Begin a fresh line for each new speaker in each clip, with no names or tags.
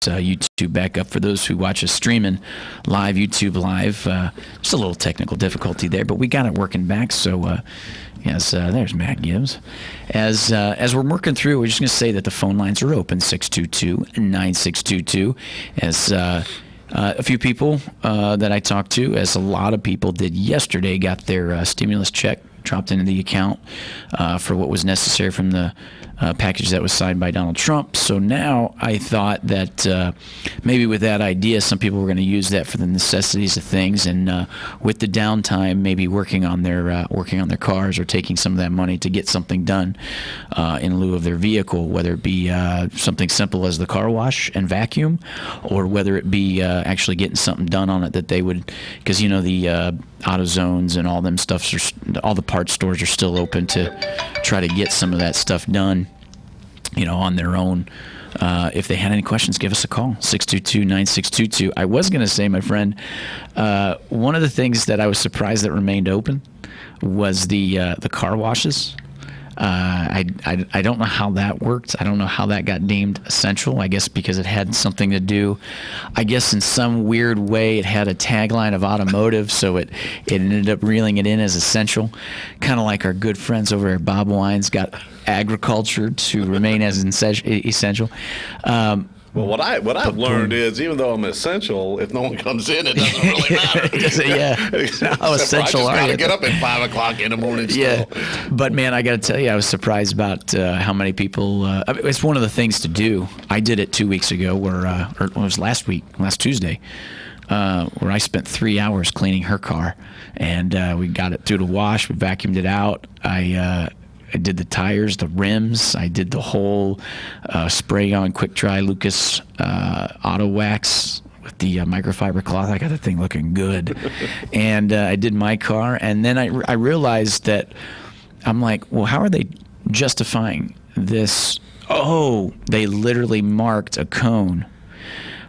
YouTube back up for those who watch us streaming live, YouTube Live. Just a little technical difficulty there, but we got it working back. So, yes, there's Matt Gibbs. As we're working through, we're just going to say that the phone lines are open, 622-9622. As a few people that I talked to, as a lot of people did yesterday, got their stimulus check dropped into the account for what was necessary from the package that was signed by Donald Trump. So now I thought that maybe with that idea, some people were going to use that for the necessities of things, and with the downtime, maybe working on their cars or taking some of that money to get something done in lieu of their vehicle, whether it be something simple as the car wash and vacuum, or whether it be actually getting something done on it that they would, because the AutoZones and all them stuffs, all the parts stores are still open to try to get some of that stuff done, on their own. If they had any questions, give us a call, 622-9622. I was going to say, my friend, one of the things that I was surprised that remained open was the car washes. I don't know how that worked. I don't know how that got deemed essential. I guess because it had something to do, I guess in some weird way it had a tagline of Automotive, so it ended up reeling it in as essential. Kind of like our good friends over at Bob Wine's got agriculture to remain as essential.
Well, what I've learned is, even though I'm essential, if no one comes in, it doesn't really matter.
How essential are you?
I just gotta get up at 5 o'clock in the morning still.
Yeah, but man, I got to tell you, I was surprised about how many people. It's one of the things to do. I did it 2 weeks ago, or it was last Tuesday, where I spent 3 hours cleaning her car, and we got it through the wash. We vacuumed it out. I did the tires, the rims. I did the whole spray on quick dry Lucas auto wax with the microfiber cloth. I got the thing looking good. And I did my car. And then I realized that I'm like, well, how are they justifying this? Oh, they literally marked a cone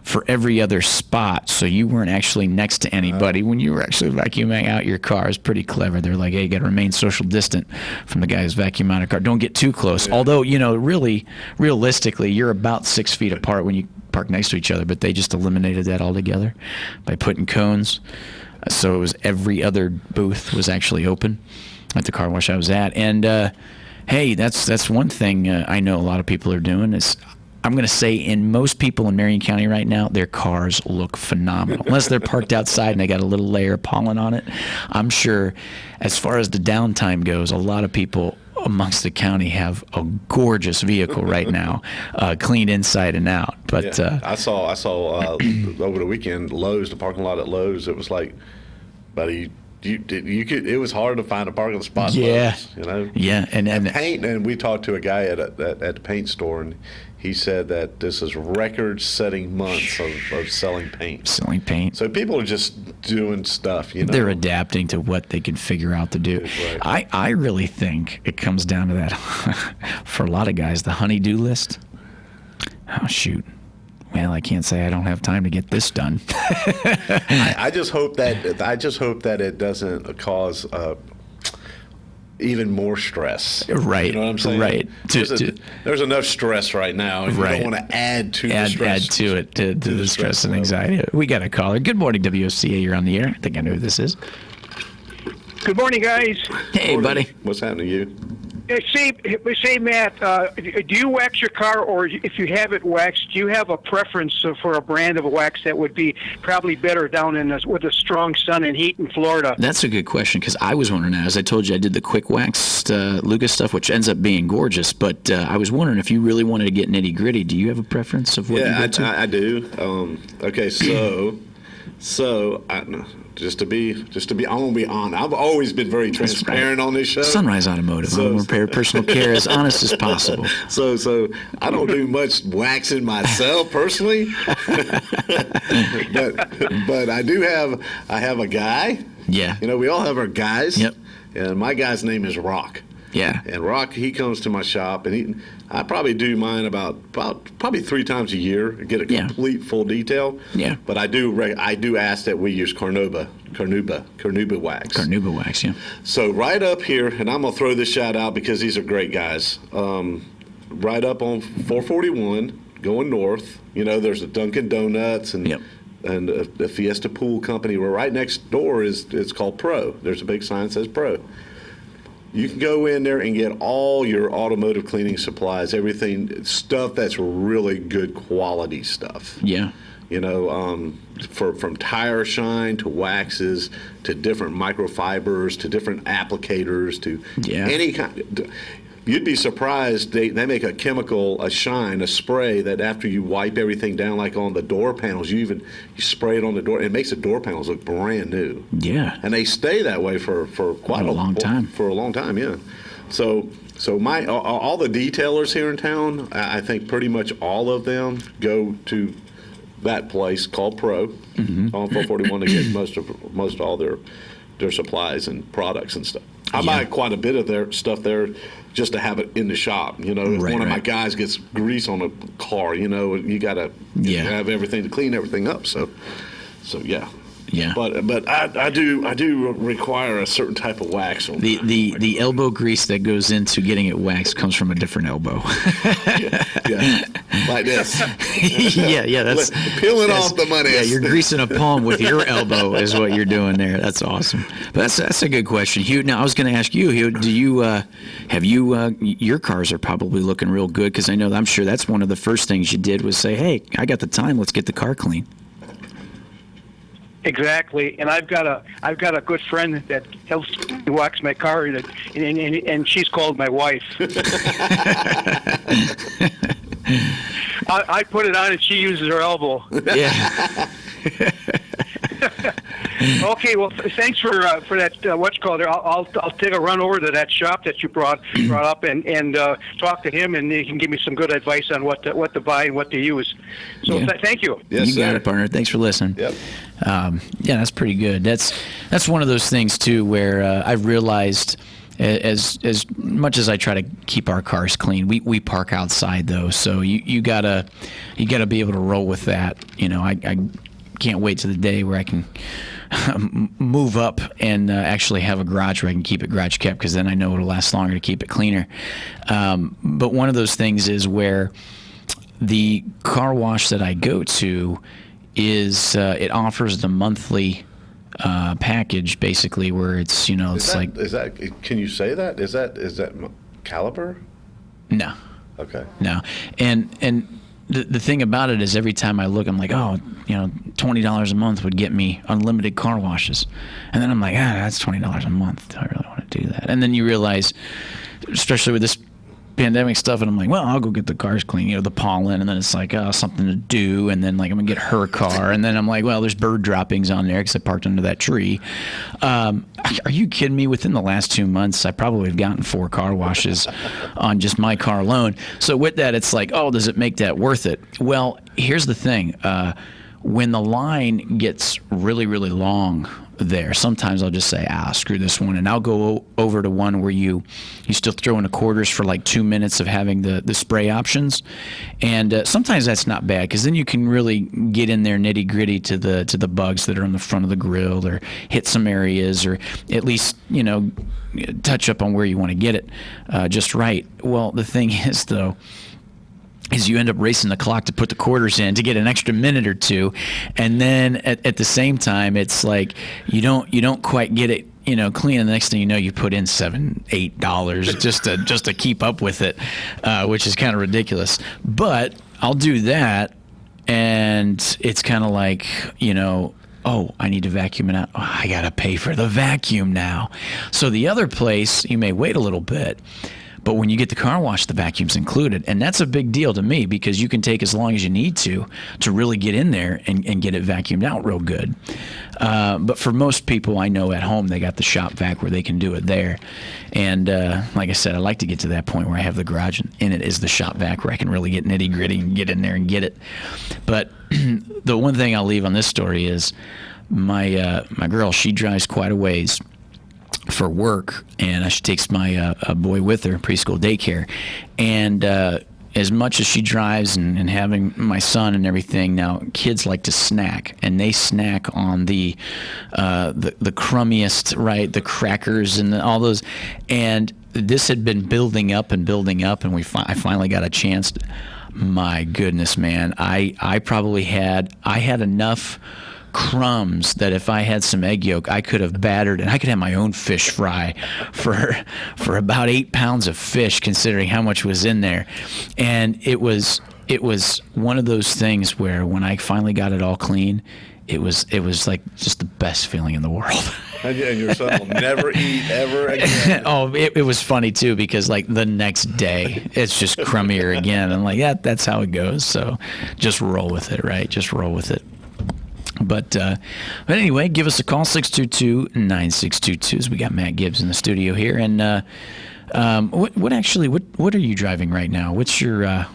for every other spot, so you weren't actually next to anybody when you were actually vacuuming out your car. It's pretty clever. They're like, hey, you got to remain social distant from the guy who's vacuuming out a car. Don't get too close. Yeah. Although, really, realistically, you're about 6 feet apart when you park next to each other, but they just eliminated that altogether by putting cones. So it was every other booth was actually open at the car wash I was at. And, hey, that's one thing I know a lot of people are doing is, I'm going to say in most people in Marion County right now, their cars look phenomenal. Unless they're parked outside and they got a little layer of pollen on it. I'm sure as far as the downtime goes, a lot of people amongst the county have a gorgeous vehicle right now, cleaned inside and out. But
I saw over the weekend, Lowe's, the parking lot at Lowe's, it was like, buddy, you could. It was hard to find a parking spot.
Yeah,
Lowe's,
Yeah, and
paint. And we talked to a guy at the paint store, and he said that this is record-setting months of selling paint.
Selling paint.
So people are just doing stuff,
They're adapting to what they can figure out to do. Right. I really think it comes down to that, for a lot of guys, the honey-do list. Oh, shoot. Well, I can't say I don't have time to get this done.
I just hope that it doesn't cause even more stress.
Right.
You know what I'm saying?
Right.
There's enough stress right now, and you don't want to add to the stress.
Add to it, to the stress and anxiety. We got a caller. Good morning, WOCA. You're on the air. I think I know who this is.
Good morning, guys.
Hey, buddy.
What's happening to you?
Say, Matt, do you wax your car, or if you have it waxed, do you have a preference for a brand of wax that would be probably better down with the strong sun and heat in Florida?
That's a good question, because I was wondering that. As I told you, I did the quick waxed Lucas stuff, which ends up being gorgeous, but I was wondering if you really wanted to get nitty-gritty, do you have a preference of what you go to?
I do. Okay, so just to be, I'm gonna be honest. I've always been very transparent on this show.
Sonrise Automotive. I'm gonna prepare personal care as honest as possible.
So I don't do much waxing myself personally, but I have a guy.
Yeah.
We all have our guys.
Yep.
And my guy's name is Rock.
Yeah.
And Rock, he comes to my shop, and I probably do mine about probably 3 times a year to get a complete full detail.
Yeah.
But I do ask that we use Carnauba wax.
Carnauba wax, yeah.
So right up here, and I'm gonna throw this shout out because these are great guys. Right up on 441 going north, You know, there's a Dunkin' Donuts and
Yep.
and a Fiesta Pool Company. Where right next door it's called Pro. There's a big sign that says Pro. You can go in there and get all your automotive cleaning supplies, everything, stuff that's really good quality stuff.
Yeah.
You know, from tire shine to waxes to different microfibers to different applicators to any kind. You'd be surprised. They make a chemical, a shine, a spray that after you wipe everything down, like on the door panels, you spray it on the door. It makes the door panels look brand new.
Yeah.
And they stay that way for quite
a long time.
For a long time, yeah. So all the detailers here in town, I think pretty much all of them go to that place called Pro on 441 to get most all their supplies and products and stuff. I buy quite a bit of their stuff there just to have it in the shop. You know, if one of my guys gets grease on a car, you know, you got to have everything to clean everything up. So yeah.
Yeah.
But I do require a certain type of wax on
the elbow grease that goes into getting it waxed comes from a different elbow.
yeah. Like this.
yeah, that's
peeling off the money.
Yeah, you're greasing a palm with your elbow is what you're doing there. That's awesome. But that's a good question, Hugh. Now I was going to ask you, Hugh, do you have your cars are probably looking real good, because I'm sure that's one of the first things you did was say, hey, I got the time, let's get the car clean.
Exactly, and I've got a good friend that helps wax my car, and she's called my wife. I put it on, and she uses her elbow.
Yeah.
Okay, well, thanks for that. What you call it? I'll take a run over to that shop that you brought up and talk to him, and he can give me some good advice on what to buy and what to use. So thank you.
Yes,
you got it, partner. Thanks for listening.
Yep.
That's pretty good. That's one of those things too where I've realized. As much as I try to keep our cars clean, we park outside though, so you gotta be able to roll with that. You know, I can't wait to the day where I can move up and actually have a garage where I can keep it garage kept, because then I know it'll last longer to keep it cleaner. But one of those things is where the car wash that I go to is it offers the monthly package, basically, where it's
can you say that? Is that Caliber?
No.
Okay.
No. And the thing about it is every time I look, I'm like, $20 a month would get me unlimited car washes. And then I'm like, that's $20 a month. Do I really want to do that? And then you realize, especially with this pandemic stuff, and I'm like, well, I'll go get the cars clean, the pollen, and then it's like, something to do, and then like I'm gonna get her car, and then I'm like, well, there's bird droppings on there because I parked under that tree. Are you kidding me? Within the last 2 months, I probably have gotten 4 car washes on just my car alone. So with that, it's like, oh, does it make that worth it? Well, here's the thing. When the line gets really, really long there, sometimes I'll just say, screw this one, and I'll go over to one where you still throw in the quarters for like 2 minutes of having the spray options, and sometimes that's not bad, because then you can really get in there nitty gritty to the bugs that are on the front of the grill, or hit some areas, or at least touch up on where you want to get it just right. Well, the thing is though, is you end up racing the clock to put the quarters in to get an extra minute or two, and then at the same time, it's like you don't quite get it clean, and the next thing you know, you put in $7-8 just to keep up with it, which is kind of ridiculous. But I'll do that, and it's kind of like oh, I need to vacuum it out. Oh, I gotta pay for the vacuum now. So the other place, you may wait a little bit. But when you get the car wash, the vacuum's included. And that's a big deal to me, because you can take as long as you need to really get in there and get it vacuumed out real good. But for most people I know at home, they got the shop vac where they can do it there. And like I said, I like to get to that point where I have the garage, and in it is the shop vac where I can really get nitty gritty and get in there and get it. But the one thing I'll leave on this story is my girl, she drives quite a ways for work, and she takes my boy with her, preschool daycare, and as much as she drives and having my son and everything, now kids like to snack, and they snack on the crummiest, right, the crackers and all those, and this had been building up, and I finally got a chance. My goodness, man. I probably had enough crumbs that if I had some egg yolk, I could have battered, and I could have my own fish fry for about 8 pounds of fish, considering how much was in there. And it was one of those things where when I finally got it all clean, it was like just the best feeling in the world.
And your son will never eat ever again.
Oh, it was funny too, because like the next day it's just crummier again. I'm like, yeah, that's how it goes. So just roll with it, right? Just roll with it. But anyway, give us a call, 622-9622, as we got Matt Gibbs in the studio here. And what are you driving right now? What's your your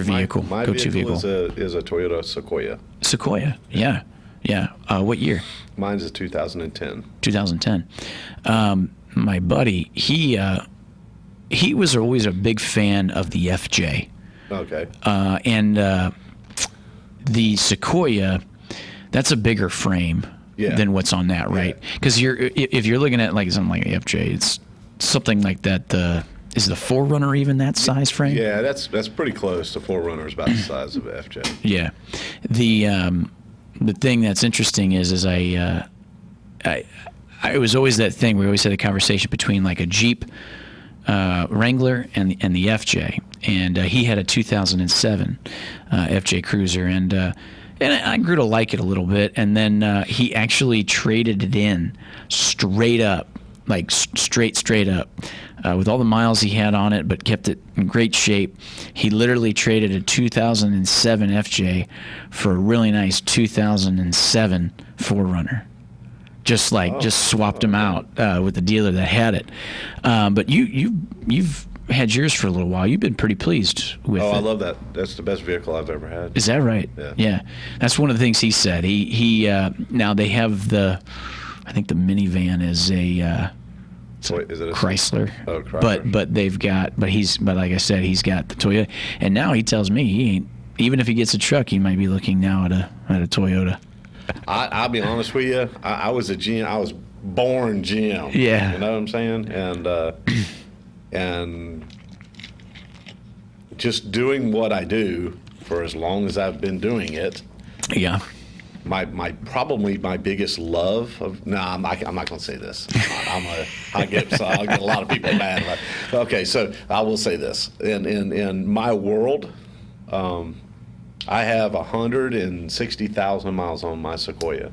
vehicle?
My
go-to
vehicle is a Toyota Sequoia.
Sequoia, yeah. What year?
Mine's a 2010.
2010. My buddy, he was always a big fan of the FJ.
Okay.
And the Sequoia, that's a bigger frame than what's on that, right? Because if you're looking at like something like the FJ, it's something like that. Is the 4Runner even that size frame?
Yeah, that's pretty close. The 4Runner is about the size of an FJ.
Yeah. The thing that's interesting is I was always that thing. We always had a conversation between like a Jeep Wrangler and the FJ, and he had a 2007 FJ Cruiser, and I grew to like it a little bit, and then he actually traded it in straight up, like straight up, with all the miles he had on it, but kept it in great shape. He literally traded a 2007 FJ for a really nice 2007 4Runner. Just swapped them out with the dealer that had it. But you've had yours for a little while. You've been pretty pleased with it.
I love that. That's the best vehicle I've ever had.
Is that right? Yeah. That's one of the things he said. He now they have I think the minivan is a
is it a
Chrysler.
Oh, Chrysler.
But like I said, he's got the Toyota, and now he tells me he ain't. Even if he gets a truck, he might be looking now at a Toyota.
I'll be honest with you. I was a GM. I was born GM.
Yeah.
You know what I'm saying? And just doing what I do for as long as I've been doing it.
Yeah.
Probably my biggest love of I'm not going to say this. I'll get a lot of people mad. Okay, so I will say this. In my world, I have 160,000 miles on my Sequoia.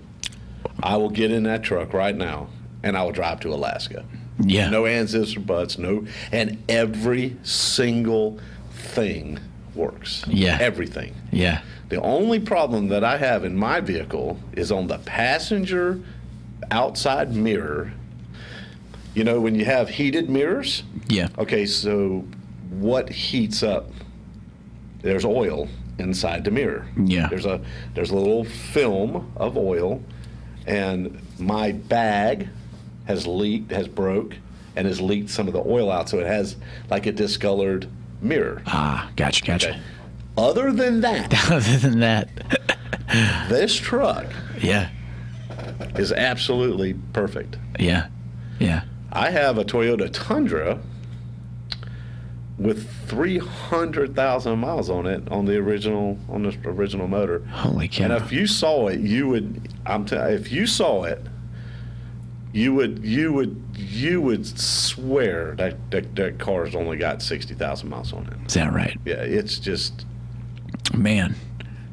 I will get in that truck right now, and I will drive to Alaska.
Yeah.
No ands, ifs, or buts. And every single thing works.
Yeah.
Everything.
Yeah.
The only problem that I have in my vehicle is on the passenger outside mirror. You know, when you have heated mirrors?
Yeah.
Okay, so what heats up? There's oil inside the mirror.
Yeah.
There's a little film of oil, and my bag has broke and has leaked some of the oil out, so it has like a discolored mirror.
Ah, gotcha.
Okay. Other than that, this truck is absolutely perfect.
Yeah.
I have a Toyota Tundra with 300,000 miles on it on this original motor.
Holy cow!
And if you saw it, if you saw it, you would swear that car's only got 60,000 miles on it.
Is that right?
Yeah, it's just.
Man,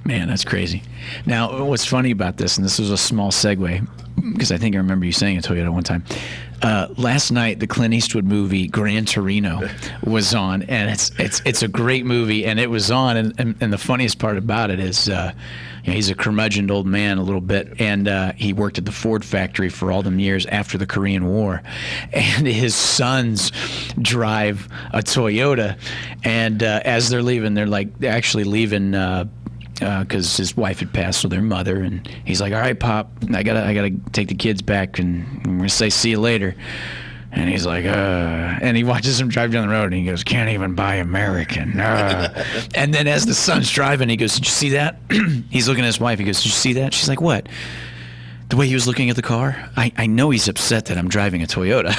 that's crazy. Now, what's funny about this, and this was a small segue, because I think I remember you saying a Toyota one time. Last night, the Clint Eastwood movie Gran Torino was on, and it's a great movie, and it was on, and the funniest part about it is he's a curmudgeoned old man a little bit, and he worked at the Ford factory for all them years after the Korean War, and his sons drive a Toyota, and as they're leaving, they're actually leaving because his wife had passed with their mother, and he's like, "All right, Pop, I gotta take the kids back, and we're gonna say see you later." And he's like, and he watches him drive down the road, and he goes, "Can't even buy American." And then as the son's driving, he goes, "Did you see that?" He's looking at his wife. He goes, "Did you see that?" She's like, "What?" The way he was looking at the car, I know he's upset that I'm driving a Toyota.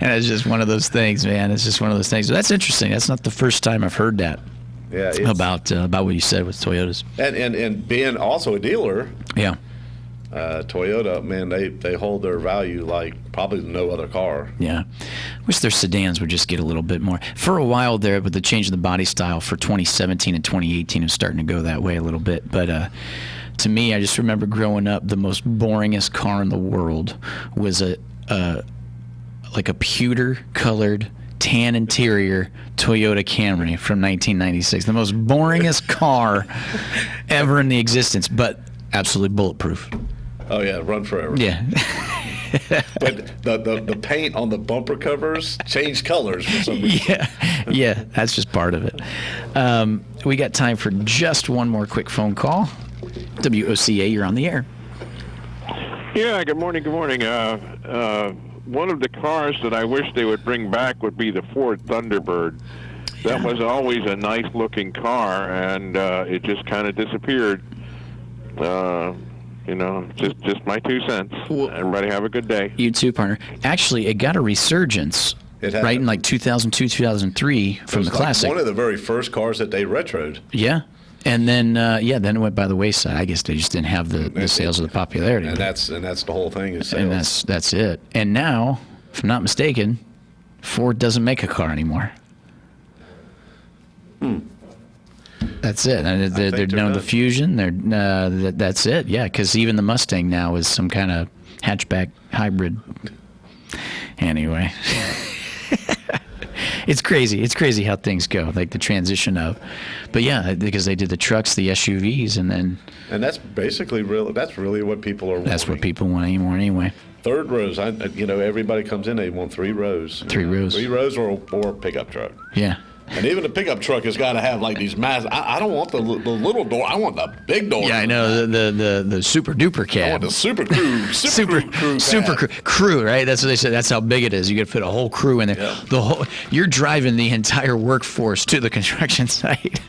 And it's just one of those things, man. It's just one of those things. That's interesting. That's not the first time I've heard that.
Yeah,
about what you said with Toyotas.
And being also a dealer,
Yeah.
Toyota, man, they hold their value like probably no other car.
Yeah. Wish their sedans would just get a little bit more. For a while there, with the change in the body style for 2017 and 2018, it was starting to go that way a little bit. But to me, I just remember growing up, the most boringest car in the world was like a pewter-colored tan interior Toyota Camry from 1996. The most boringest car ever in the existence, but absolutely bulletproof.
Oh yeah, run forever.
Yeah.
But the paint on the bumper covers changed colors for some reason.
Yeah, that's just part of it. We got time for just one more quick phone call. WOCA, you're on the air.
Yeah, good morning. One of the cars that I wish they would bring back would be the Ford Thunderbird. That was always a nice-looking car, and it just kind of disappeared. Just my 2 cents.
Well,
everybody have a good day.
You too, partner. Actually, it got a resurgence right in like 2002, 2003 from the classic.
One of the very first cars that they retroed.
Yeah. And then, then it went by the wayside. I guess they just didn't have the sales or the popularity.
And that's the whole thing is sales.
And that's it. And now, if I'm not mistaken, Ford doesn't make a car anymore. That's it. And they're down the Fusion. That's it. Yeah, because even the Mustang now is some kind of hatchback hybrid. Anyway. It's crazy. It's crazy how things go, like the transition of. But yeah, because they did the trucks, the SUVs, and then.
And that's basically that's really what people are wanting.
That's what people want anymore anyway.
Third rows. Everybody comes in, they want 3 rows.
3 rows.
3 rows or a pickup truck.
Yeah.
And even the pickup truck has got to have like these massive. I don't want the little door. I want the big door.
Yeah, I know the super duper cab.
I want the super crew.
Super crew. Right? That's what they said. That's how big it is. You could fit a whole crew in there. Yeah. You're driving the entire workforce to the construction site.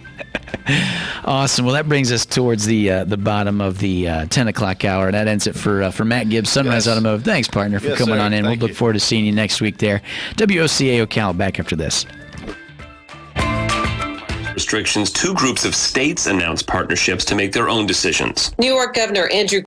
Awesome. Well, that brings us towards the bottom of the 10 o'clock hour. That ends it for Matt Gibbs, Sonrise Automotive. Thanks, partner, for coming on in. We'll look forward to seeing you next week there. WOCA Ocala back after this.
Restrictions, 2 groups of states announced partnerships to make their own decisions.
New York Governor Andrew